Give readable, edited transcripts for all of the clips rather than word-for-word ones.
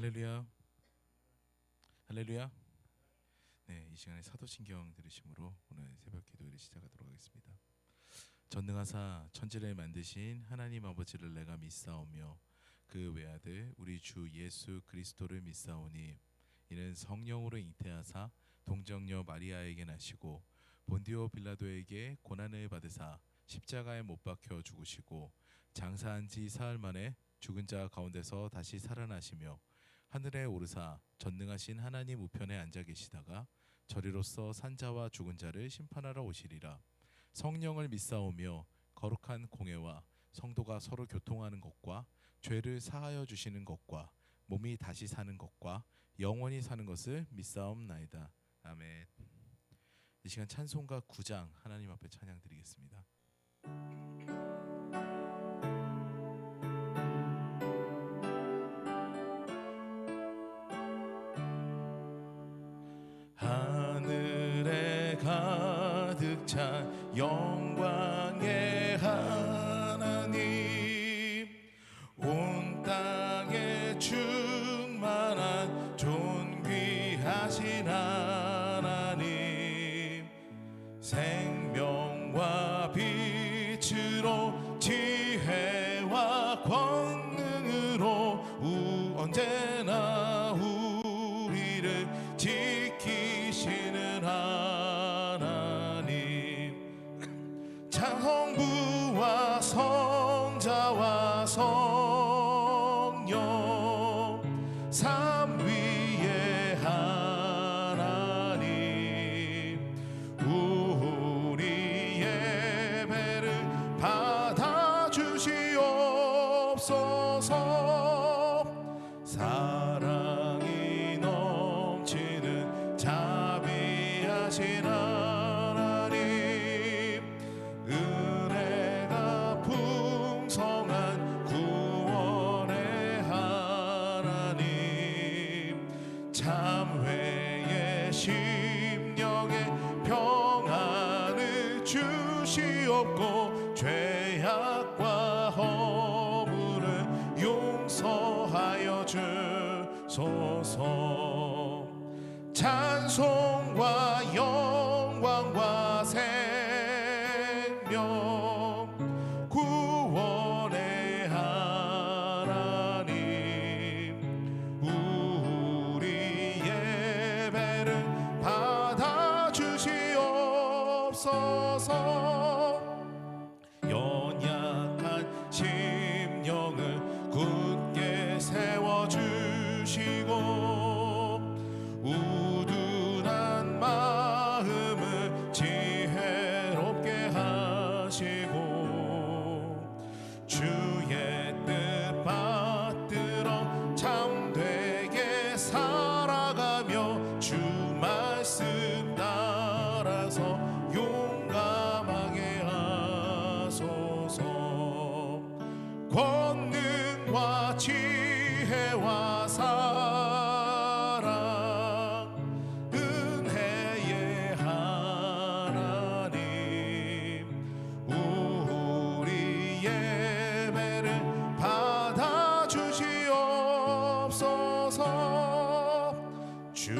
할렐루야. 할렐루야. 네, 이 시간에 사도신경 들으심으로 오늘 새벽 기도를 시작하도록 하겠습니다. 전능하사 천지를 만드신 하나님 아버지를 내가 믿사오며 그 외아들 우리 주 예수 그리스도를 믿사오니 이는 성령으로 잉태하사 동정녀 마리아에게 나시고 본디오 빌라도에게 고난을 받으사 십자가에 못 박혀 죽으시고 장사한 지 사흘 만에 죽은 자 가운데서 다시 살아나시며 하늘에 오르사 전능하신 하나님 우편에 앉아 계시다가 저리로서 산자와 죽은 자를 심판하러 오시리라. 성령을 믿사오며 거룩한 공회와 성도가 서로 교통하는 것과 죄를 사하여 주시는 것과 몸이 다시 사는 것과 영원히 사는 것을 믿사옵나이다. 아멘. 이 시간 찬송가 9장 하나님 앞에 찬양 드리겠습니다. 하늘에 가득 찬 영광의 하나님, 온 땅에 충만한 존귀하신 하나님, 생명과 빛으로 지혜와 권능으로 언제나 우리를 지키시는 하나님, 성부와 성자와 성령 삼위의 하나님, 우리 예배를 받아주시옵소서. 사랑이 넘치는 자비하신 하나님, 은혜가 풍성한 구원의 하나님, 참회의 심령에 평안을 주시옵고 죄악과 허물을 용서하여 주소서. 찬송과 영광과 생명 구원의 하나님, 우리 예배를 받아주시옵소서. 연약한 심령을 굳게 세워주시고 우둔한 마음을 지혜롭게 하시고 주의 뜻 받들어 참되게 살아가며 주 말씀 따라서 용감하게 하소서. 권능과 지혜와 사랑 은혜의 하나님, 우리 예배를 받아주시옵소서. 주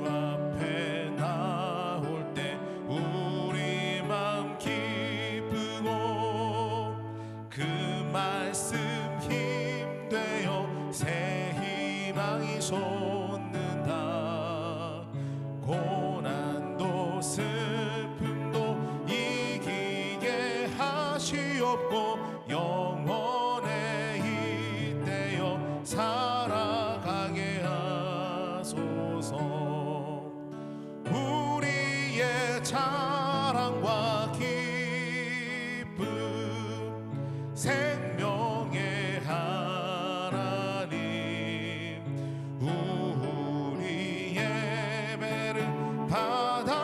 앞에 나올 때 우리 마음 기쁘고 그 말씀 힘되어 새 희망이 솟는다. 고난도 슬픔도 이기게 하시옵고 영원에 잇대어 살아가게 하소서. 우리의 자랑과 기쁨 생명의 하나님, 우리 예배를 받아주시옵소서.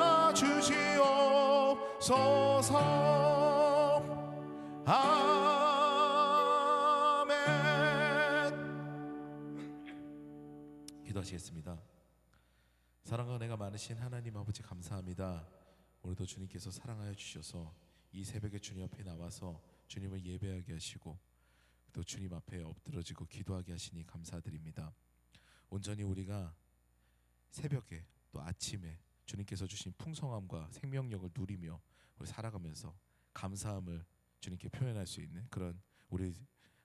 아멘. 기도하시겠습니다. 사랑과 은혜가 많으신 하나님 아버지 감사합니다. 오늘도 주님께서 사랑하여 주셔서 이 새벽에 주님 앞에 나와서 주님을 예배하게 하시고 또 주님 앞에 엎드러지고 기도하게 하시니 감사드립니다. 온전히 우리가 새벽에 또 아침에 주님께서 주신 풍성함과 생명력을 누리며 우리 살아가면서 감사함을 주님께 표현할 수 있는 그런 우리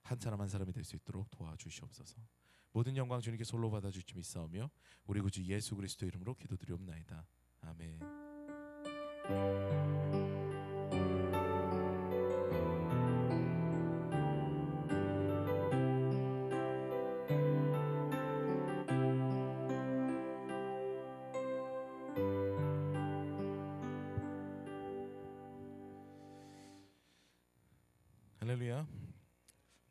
한 사람 한 사람이 될 수 있도록 도와주시옵소서. 모든 영광 주님께 솔로 받아 주시며 있사오며 우리 구주 예수 그리스도 이름으로 기도드리옵나이다. 아멘. 할렐루야.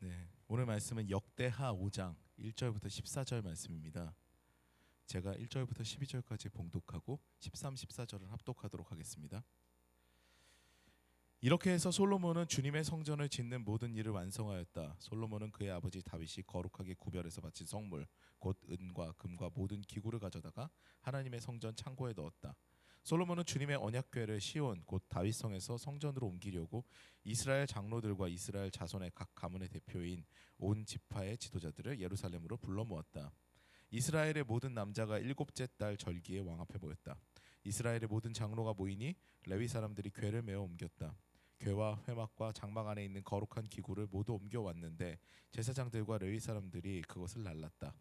네, 오늘 말씀은 역대하 5장 1절부터 14절 말씀입니다. 제가 1절부터 12절까지 봉독하고 13, 14절을 합독하도록 하겠습니다. 이렇게 해서 솔로몬은 주님의 성전을 짓는 모든 일을 완성하였다. 솔로몬은 그의 아버지 다윗이 거룩하게 구별해서 바친 성물 곧 은과 금과 모든 기구를 가져다가 하나님의 성전 창고에 넣었다. 솔로몬은 주님의 언약궤를 시온 곧 다윗성에서 성전으로 옮기려고 이스라엘 장로들과 이스라엘 자손의 각 가문의 대표인 온 지파의 지도자들을 예루살렘으로 불러 모았다. 이스라엘의 모든 남자가 일곱째 달 절기에 왕 앞에 모였다. 이스라엘의 모든 장로가 모이니 레위 사람들이 궤를 메어 옮겼다. 궤와 회막과 장막 안에 있는 거룩한 기구를 모두 옮겨왔는데 제사장들과 레위 사람들이 그것을 날랐다.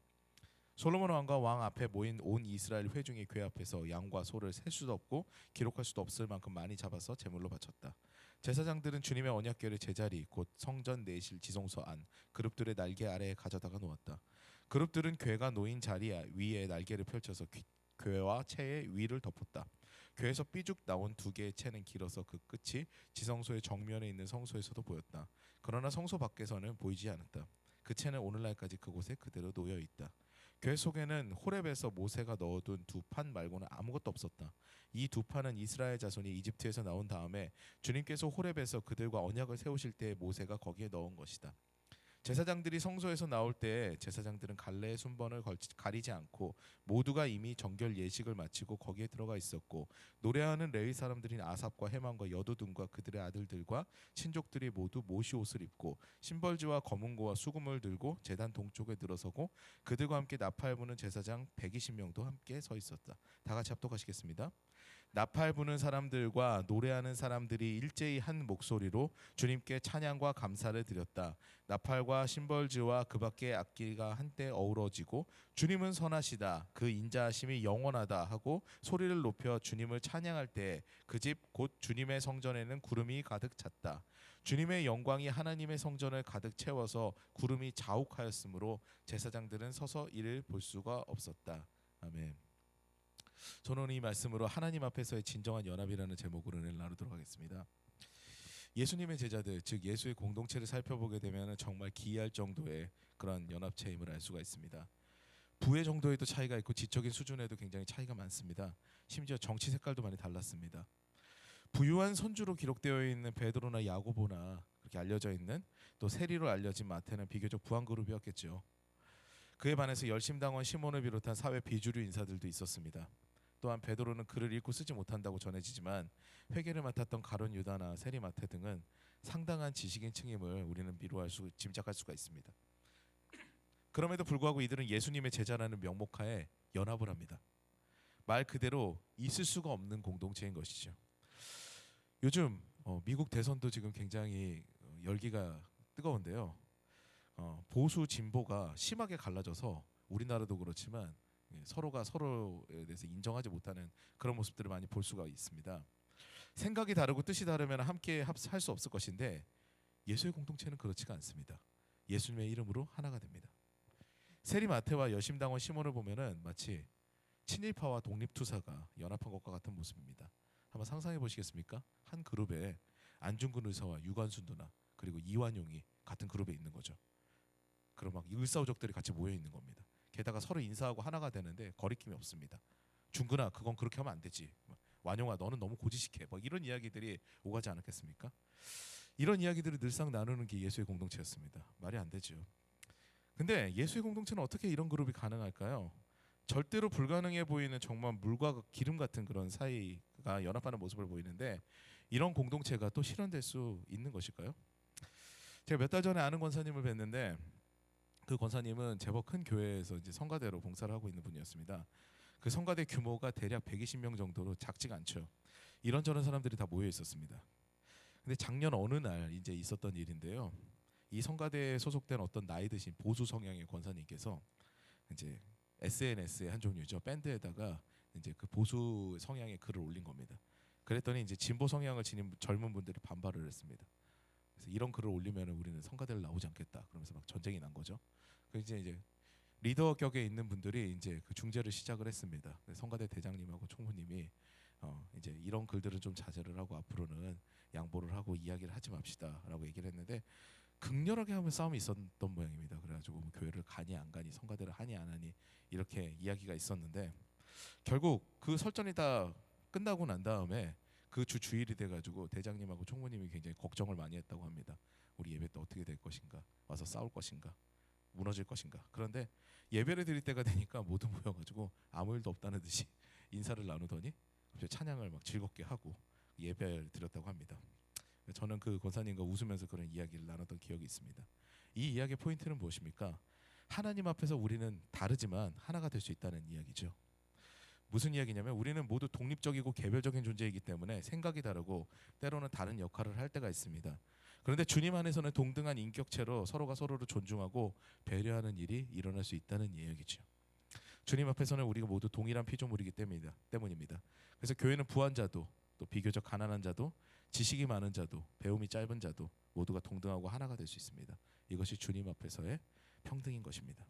솔로몬 왕과 왕 앞에 모인 온 이스라엘 회중이 궤 앞에서 양과 소를 셀 수도 없고 기록할 수도 없을 만큼 많이 잡아서 제물로 바쳤다. 제사장들은 주님의 언약궤를 제자리 곧 성전 내실 지성소 안 그룹들의 날개 아래에 가져다가 놓았다. 그룹들은 궤가 놓인 자리 위에 날개를 펼쳐서 궤와 채의 위를 덮었다. 궤에서 삐죽 나온 두 개의 채는 길어서 그 끝이 지성소의 정면에 있는 성소에서도 보였다. 그러나 성소 밖에서는 보이지 않았다. 그 채는 오늘날까지 그곳에 그대로 놓여 있다. 궤 속에는 호렙에서 모세가 넣어둔 두 판 말고는 아무것도 없었다. 이 두 판은 이스라엘 자손이 이집트에서 나온 다음에 주님께서 호렙에서 그들과 언약을 세우실 때 모세가 거기에 넣은 것이다. 제사장들이 성소에서 나올 때 제사장들은 갈래의 순번을 가리지 않고 모두가 이미 정결 예식을 마치고 거기에 들어가 있었고 노래하는 레위 사람들인 아삽과 헤만과 여두둔과 그들의 아들들과 친족들이 모두 모시 옷을 입고 심벌지와 검은고와 수금을 들고 제단 동쪽에 들어서고 그들과 함께 나팔 부는 제사장 120명도 함께 서 있었다. 다 같이 합독하시겠습니다. 나팔 부는 사람들과 노래하는 사람들이 일제히 한 목소리로 주님께 찬양과 감사를 드렸다. 나팔과 심벌지와 그 밖의 악기가 한때 어우러지고 주님은 선하시다 그 인자하심이 영원하다 하고 소리를 높여 주님을 찬양할 때 그 집 곧 주님의 성전에는 구름이 가득 찼다. 주님의 영광이 하나님의 성전을 가득 채워서 구름이 자욱하였으므로 제사장들은 서서 이를 볼 수가 없었다. 아멘. 저는 이 말씀으로 하나님 앞에서의 진정한 연합이라는 제목으로 은혜를 나누도록 하겠습니다. 예수님의 제자들, 즉 예수의 공동체를 살펴보게 되면 정말 기이할 정도의 그런 연합체임을 알 수가 있습니다. 부의 정도에도 차이가 있고 지적인 수준에도 굉장히 차이가 많습니다. 심지어 정치 색깔도 많이 달랐습니다. 부유한 선주로 기록되어 있는 베드로나 야고보나 그렇게 알려져 있는 또 세리로 알려진 마태는 비교적 부한 그룹이었겠죠. 그에 반해서 열심당원 시몬을 비롯한 사회 비주류 인사들도 있었습니다. 또한 베드로는 글을 읽고 쓰지 못한다고 전해지지만 회계를 맡았던 가룟 유다나 세리 마태 등은 상당한 지식인층임을 우리는 짐작할 수가 있습니다. 그럼에도 불구하고 이들은 예수님의 제자라는 명목하에 연합을 합니다. 말 그대로 있을 수가 없는 공동체인 것이죠. 요즘 미국 대선도 지금 굉장히 열기가 뜨거운데요. 보수 진보가 심하게 갈라져서 우리나라도 그렇지만 서로가 서로에 대해서 인정하지 못하는 그런 모습들을 많이 볼 수가 있습니다. 생각이 다르고 뜻이 다르면 함께 할 수 없을 것인데 예수의 공동체는 그렇지가 않습니다. 예수님의 이름으로 하나가 됩니다. 세리 마태와 여심당원 시몬을 보면은 마치 친일파와 독립투사가 연합한 것과 같은 모습입니다. 한번 상상해 보시겠습니까? 한 그룹에 안중근 의사와 유관순 누나 그리고 이완용이 같은 그룹에 있는 거죠. 그럼 막 일사오적들이 같이 모여 있는 겁니다. 게다가 서로 인사하고 하나가 되는데 거리낌이 없습니다. 중근아 그건 그렇게 하면 안 되지. 완용아 너는 너무 고지식해. 막 이런 이야기들이 오가지 않았겠습니까? 이런 이야기들을 늘상 나누는 게 예수의 공동체였습니다. 말이 안 되죠. 근데 예수의 공동체는 어떻게 이런 그룹이 가능할까요? 절대로 불가능해 보이는 정말 물과 기름 같은 그런 사이가 연합하는 모습을 보이는데 이런 공동체가 또 실현될 수 있는 것일까요? 제가 몇 달 전에 아는 권사님을 뵀는데 그 권사님은 제법 큰 교회에서 이제 성가대로 봉사를 하고 있는 분이었습니다. 그 성가대 규모가 대략 120명 정도로 작지가 않죠. 이런저런 사람들이 다 모여 있었습니다. 근데 작년 어느 날 이제 있었던 일인데요. 이 성가대에 소속된 어떤 나이 드신 보수 성향의 권사님께서 이제 SNS의 한 종류죠. 밴드에다가 이제 그 보수 성향의 글을 올린 겁니다. 그랬더니 이제 진보 성향을 지닌 젊은 분들이 반발을 했습니다. 그래서 이런 글을 올리면 우리는 성가대를 나오지 않겠다. 그러면서 막 전쟁이 난 거죠. 그래서 이제 리더 격에 있는 분들이 이제 그 중재를 시작을 했습니다. 성가대 대장님하고 총무님이 이제 이런 글들은 좀 자제를 하고 앞으로는 양보를 하고 이야기를 하지 맙시다라고 얘기를 했는데 극렬하게 하면 싸움이 있었던 모양입니다. 그래가지고 뭐 교회를 가니 안 가니 성가대를 하니 안 하니 이렇게 이야기가 있었는데 결국 그 설전이 다 끝나고 난 다음에 그 주 주일이 돼가지고 대장님하고 총무님이 굉장히 걱정을 많이 했다고 합니다. 우리 예배 때 어떻게 될 것인가, 와서 싸울 것인가, 무너질 것인가. 그런데 예배를 드릴 때가 되니까 모두 모여가지고 아무 일도 없다는 듯이 인사를 나누더니 찬양을 막 즐겁게 하고 예배를 드렸다고 합니다. 저는 그 권사님과 웃으면서 그런 이야기를 나눴던 기억이 있습니다. 이 이야기의 포인트는 무엇입니까? 하나님 앞에서 우리는 다르지만 하나가 될 수 있다는 이야기죠. 무슨 이야기냐면 우리는 모두 독립적이고 개별적인 존재이기 때문에 생각이 다르고 때로는 다른 역할을 할 때가 있습니다. 그런데 주님 안에서는 동등한 인격체로 서로가 서로를 존중하고 배려하는 일이 일어날 수 있다는 이야기죠. 주님 앞에서는 우리가 모두 동일한 피조물이기 때문입니다. 그래서 교회는 부한 자도 또 비교적 가난한 자도 지식이 많은 자도 배움이 짧은 자도 모두가 동등하고 하나가 될 수 있습니다. 이것이 주님 앞에서의 평등인 것입니다.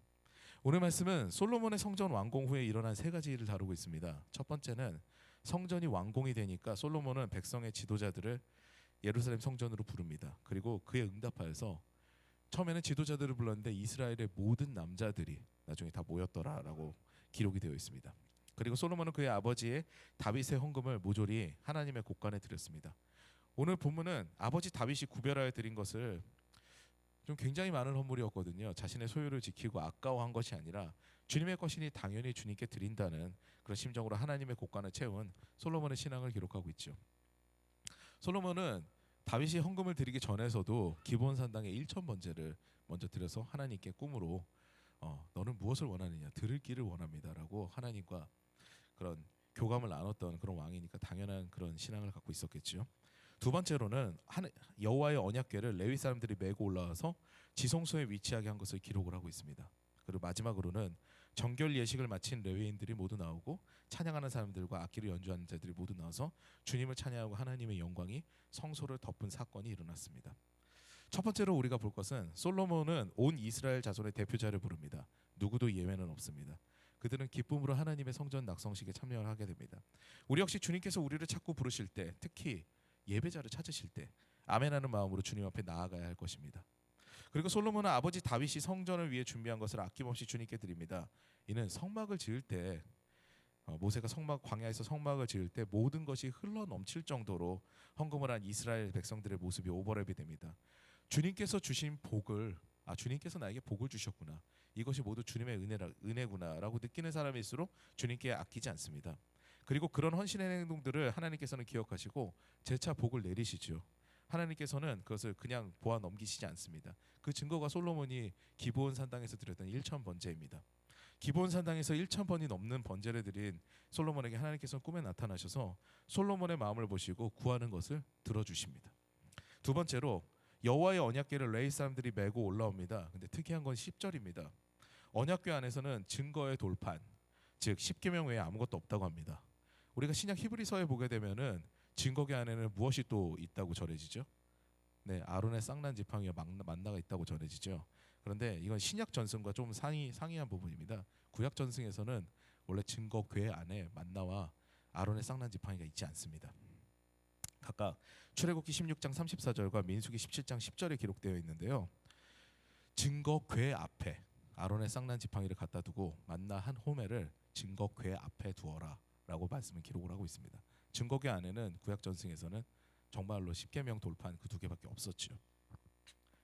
오늘 말씀은 솔로몬의 성전 완공 후에 일어난 세 가지 일을 다루고 있습니다. 첫 번째는 성전이 완공이 되니까 솔로몬은 백성의 지도자들을 예루살렘 성전으로 부릅니다. 그리고 그에 응답하여서 처음에는 지도자들을 불렀는데 이스라엘의 모든 남자들이 나중에 다 모였더라라고 기록이 되어 있습니다. 그리고 솔로몬은 그의 아버지의 다윗의 헌금을 모조리 하나님의 곳간에 드렸습니다. 오늘 본문은 아버지 다윗이 구별하여 드린 것을 좀 굉장히 많은 헌물이었거든요. 자신의 소유를 지키고 아까워한 것이 아니라 주님의 것이니 당연히 주님께 드린다는 그런 심정으로 하나님의 곳간을 채운 솔로몬의 신앙을 기록하고 있죠. 솔로몬은 다윗이 헌금을 드리기 전에서도 기브온 산당의 1천 번제를 먼저 드려서 하나님께 꿈으로 너는 무엇을 원하느냐 들을 길을 원합니다라고 하나님과 그런 교감을 나눴던 그런 왕이니까 당연한 그런 신앙을 갖고 있었겠죠. 두 번째로는 여호와의 언약궤를 레위 사람들이 메고 올라와서 지성소에 위치하게 한 것을 기록을 하고 있습니다. 그리고 마지막으로는 정결 예식을 마친 레위인들이 모두 나오고 찬양하는 사람들과 악기를 연주하는 자들이 모두 나와서 주님을 찬양하고 하나님의 영광이 성소를 덮은 사건이 일어났습니다. 첫 번째로 우리가 볼 것은 솔로몬은 온 이스라엘 자손의 대표자를 부릅니다. 누구도 예외는 없습니다. 그들은 기쁨으로 하나님의 성전 낙성식에 참여를 하게 됩니다. 우리 역시 주님께서 우리를 찾고 부르실 때 특히 예배자를 찾으실 때 아멘하는 마음으로 주님 앞에 나아가야 할 것입니다. 그리고 솔로몬은 아버지 다윗이 성전을 위해 준비한 것을 아낌없이 주님께 드립니다. 이는 성막을 지을 때 모세가 광야에서 성막을 지을 때 모든 것이 흘러 넘칠 정도로 헌금을 한 이스라엘 백성들의 모습이 오버랩이 됩니다. 주님께서 주신 복을 주님께서 나에게 복을 주셨구나. 이것이 모두 주님의 은혜구나라고 느끼는 사람일수록 주님께 아끼지 않습니다. 그리고 그런 헌신의 행동들을 하나님께서는 기억하시고 재차 복을 내리시죠. 하나님께서는 그것을 그냥 보아 넘기시지 않습니다. 그 증거가 솔로몬이 기브온 산당에서 드렸던 1천 번제입니다. 기브온 산당에서 1천 번이 넘는 번제를 드린 솔로몬에게 하나님께서는 꿈에 나타나셔서 솔로몬의 마음을 보시고 구하는 것을 들어주십니다. 두 번째로 여호와의 언약궤를 레위 사람들이 메고 올라옵니다. 근데 특이한 건 10절입니다. 언약궤 안에서는 증거의 돌판, 즉 십계명 외에 아무것도 없다고 합니다. 우리가 신약 히브리서에 보게 되면은 증거궤 안에는 무엇이 또 있다고 전해지죠? 네, 아론의 쌍난 지팡이와 만나가 있다고 전해지죠. 그런데 이건 신약 전승과 좀 상이한 부분입니다. 구약 전승에서는 원래 증거궤 안에 만나와 아론의 쌍난 지팡이가 있지 않습니다. 각각 출애굽기 16장 34절과 민수기 17장 10절에 기록되어 있는데요. 증거궤 앞에 아론의 쌍난 지팡이를 갖다 두고 만나 한 호멜을 증거궤 앞에 두어라 라고 말씀을 기록을 하고 있습니다. 증거궤 안에는 구약 전승에서는 정말로 십계명 돌판 그 두 개밖에 없었죠.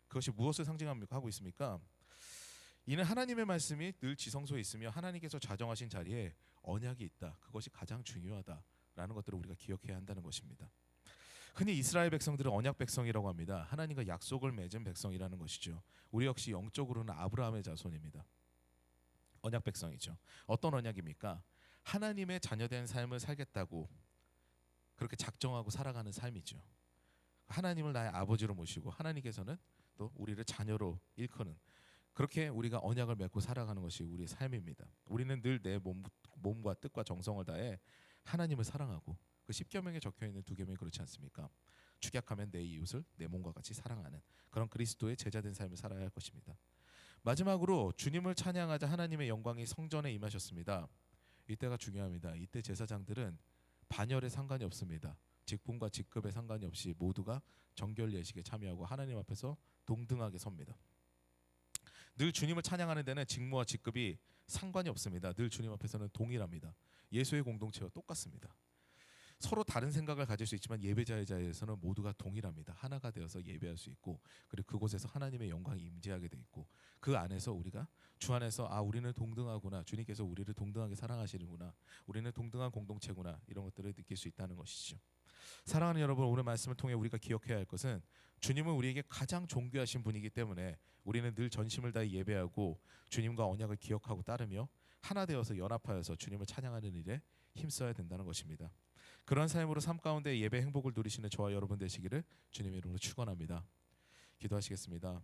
그것이 무엇을 상징하고 있습니까? 이는 하나님의 말씀이 늘 지성소에 있으며 하나님께서 좌정하신 자리에 언약이 있다. 그것이 가장 중요하다라는 것들을 우리가 기억해야 한다는 것입니다. 흔히 이스라엘 백성들은 언약 백성이라고 합니다. 하나님과 약속을 맺은 백성이라는 것이죠. 우리 역시 영적으로는 아브라함의 자손입니다. 언약 백성이죠. 어떤 언약입니까? 하나님의 자녀된 삶을 살겠다고 그렇게 작정하고 살아가는 삶이죠. 하나님을 나의 아버지로 모시고 하나님께서는 또 우리를 자녀로 일컫는, 그렇게 우리가 언약을 맺고 살아가는 것이 우리의 삶입니다. 우리는 늘 내 몸과 뜻과 정성을 다해 하나님을 사랑하고, 그 십계명에 적혀있는 두 계명이 그렇지 않습니까? 축약하면 내 이웃을 내 몸과 같이 사랑하는 그런 그리스도의 제자된 삶을 살아야 할 것입니다. 마지막으로 주님을 찬양하자 하나님의 영광이 성전에 임하셨습니다. 이때가 중요합니다. 이때 제사장들은 반열에 상관이 없습니다. 직분과 직급에 상관이 없이 모두가 정결 예식에 참여하고 하나님 앞에서 동등하게 섭니다. 늘 주님을 찬양하는 데는 직무와 직급이 상관이 없습니다. 늘 주님 앞에서는 동일합니다. 예수의 공동체와 똑같습니다. 서로 다른 생각을 가질 수 있지만 예배자의 자리에서는 모두가 동일합니다. 하나가 되어서 예배할 수 있고, 그리고 그곳에서 하나님의 영광이 임재하게 돼 있고, 그 안에서 우리가 주 안에서 우리는 동등하구나, 주님께서 우리를 동등하게 사랑하시는구나, 우리는 동등한 공동체구나, 이런 것들을 느낄 수 있다는 것이죠. 사랑하는 여러분, 오늘 말씀을 통해 우리가 기억해야 할 것은 주님은 우리에게 가장 존귀하신 분이기 때문에 우리는 늘 전심을 다해 예배하고 주님과 언약을 기억하고 따르며 하나 되어서 연합하여서 주님을 찬양하는 일에 힘써야 된다는 것입니다. 그런 삶으로 삶 가운데 예배 행복을 누리시는 저와 여러분 되시기를 주님의 이름으로 축원합니다. 기도하시겠습니다.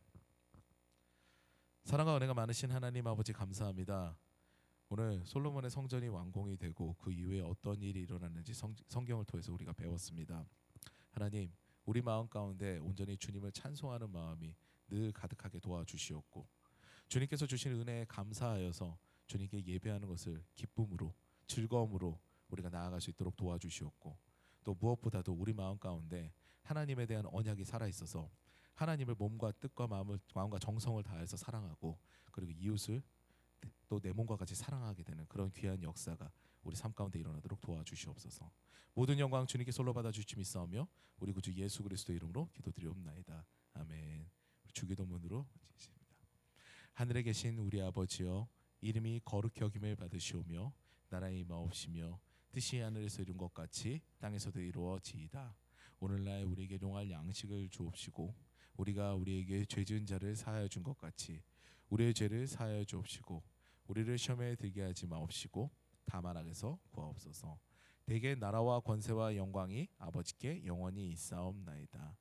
사랑과 은혜가 많으신 하나님 아버지, 감사합니다. 오늘 솔로몬의 성전이 완공이 되고 그 이후에 어떤 일이 일어났는지 성경을 통해서 우리가 배웠습니다. 하나님, 우리 마음 가운데 온전히 주님을 찬송하는 마음이 늘 가득하게 도와주시옵고, 주님께서 주신 은혜에 감사하여서 주님께 예배하는 것을 기쁨으로, 즐거움으로 우리가 나아갈 수 있도록 도와주시옵고, 또 무엇보다도 우리 마음 가운데 하나님에 대한 언약이 살아있어서 하나님을 몸과 뜻과 마음과 정성을 다해서 사랑하고, 그리고 이웃을 또 내 몸과 같이 사랑하게 되는 그런 귀한 역사가 우리 삶 가운데 일어나도록 도와주시옵소서. 모든 영광 주님께 솔로 받아 주심이 있사오며 우리 구주 예수 그리스도 이름으로 기도드리옵나이다. 아멘. 주기도문으로 마치겠습니다. 하늘에 계신 우리 아버지여, 이름이 거룩히 여김을 받으시오며 나라의 임하옵시며 뜻이 하늘에서 이룬 것 같이 땅에서도 이루어지이다. 오늘날 우리에게 용할 양식을 주옵시고, 우리가 우리에게 죄 지은 자를 사하여 준 것 같이 우리의 죄를 사하여 주옵시고, 우리를 시험에 들게 하지 마옵시고 다만 악에서 구하옵소서. 대개 나라와 권세와 영광이 아버지께 영원히 있사옵나이다.